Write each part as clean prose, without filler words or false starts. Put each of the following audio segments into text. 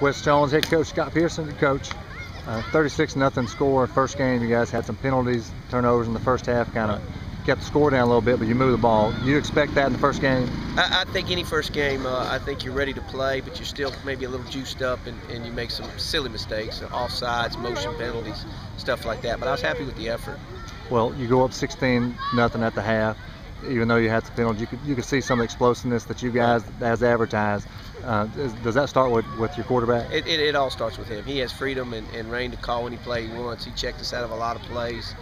Wes Jones, head coach Scott Pierson. Coach, 36-0 score. First game, you guys had some penalties, turnovers in the first half, kind of kept the score down a little bit, but you moved the ball. Do you expect that in the first game? I think any first game, I think you're ready to play, but you're still maybe a little juiced up and you make some silly mistakes, offsides, motion penalties, stuff like that. But I was happy with the effort. Well, you go up 16-0 at the half. Even though you had some penalties, you could see some of the explosiveness that you guys, as advertised. Does that start with your quarterback? It all starts with him. He has freedom and reign to call any play he wants. He checked us out of a lot of plays.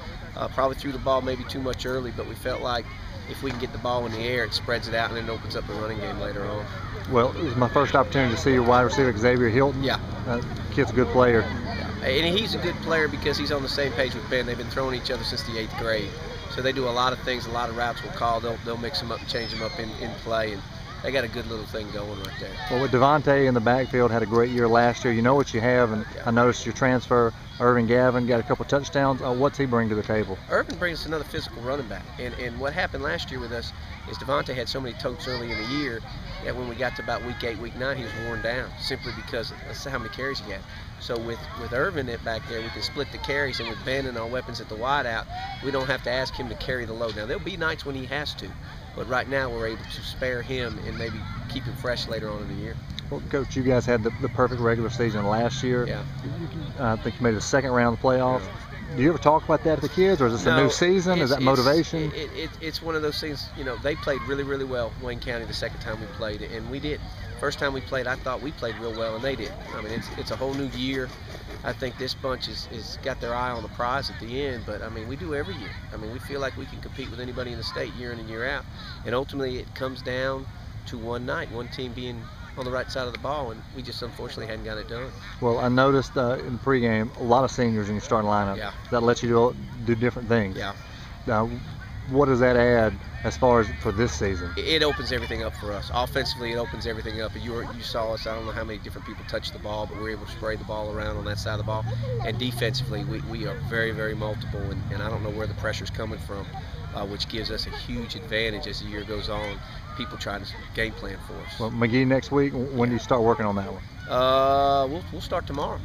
Probably threw the ball maybe too much early, but we felt like if we can get the ball in the air, it spreads it out and then opens up the running game later on. Well, it was my first opportunity to see your wide receiver, Xavier Hilton. Yeah. Kid's a good player. Yeah. And he's a good player because he's on the same page with Ben. They've been throwing each other since the 8th grade. So they do a lot of things, a lot of routes we'll call. They'll mix them up and change them up in play. And they got a good little thing going right there. Well, with Devontae in the backfield, had a great year last year. You know what you have, and yeah. I noticed your transfer, Irvin Gavin, got a couple touchdowns. What's he bring to the table? Irvin brings us another physical running back. And what happened last year with us is Devontae had so many totes early in the year that when we got to about week 8, week 9, he was worn down simply because that's how many carries he had. So with Irvin back there, we can split the carries, and with Ben and our weapons at the wide out, we don't have to ask him to carry the load. Now, there'll be nights when he has to, but right now we're able to spare him and maybe keep him fresh later on in the year. Well, Coach, you guys had the perfect regular season last year. Yeah. I think you made the second round of the playoffs. Yeah. Do you ever talk about that to the kids, or is this a new season? Is that motivation? It's one of those things, you know, they played really, really well, Wayne County, the second time we played, and we did. First time we played, I thought we played real well, and they did. I mean, it's a whole new year. I think this bunch is got their eye on the prize at the end, but I mean, we do every year. I mean, we feel like we can compete with anybody in the state year in and year out, and ultimately it comes down to one night, one team being on the right side of the ball, and we just unfortunately hadn't got it done. Well, I noticed in pregame a lot of seniors in your starting lineup. Yeah. That lets you do different things. Yeah. Now, what does that add as far as for this season? It opens everything up for us. Offensively, it opens everything up. You saw us, I don't know how many different people touched the ball, but we're able to spray the ball around on that side of the ball. And defensively, we are very, very multiple, and I don't know where the pressure's coming from, which gives us a huge advantage as the year goes on, people trying to game plan for us. Well, McGee next week, when do you start working on that one? We'll start tomorrow.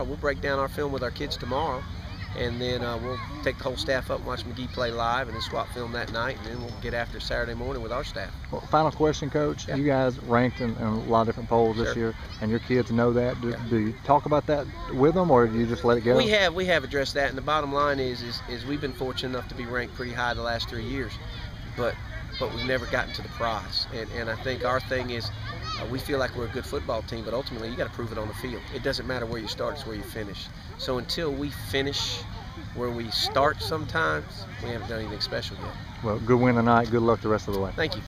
We'll break down our film with our kids tomorrow. And then we'll take the whole staff up and watch McGee play live and then swap film that night, and then we'll get after Saturday morning with our staff. Well, final question, Coach. Yeah. You guys ranked in a lot of different polls this year, and your kids know that. Do you talk about that with them, or do you just let it go? We have addressed that, and the bottom line is we've been fortunate enough to be ranked pretty high the last 3 years, but we've never gotten to the prize. And I think our thing is we feel like we're a good football team, but ultimately you got to prove it on the field. It doesn't matter where you start, it's where you finish. So until we finish where we start sometimes, we haven't done anything special yet. Well, good win tonight. Good luck the rest of the way. Thank you.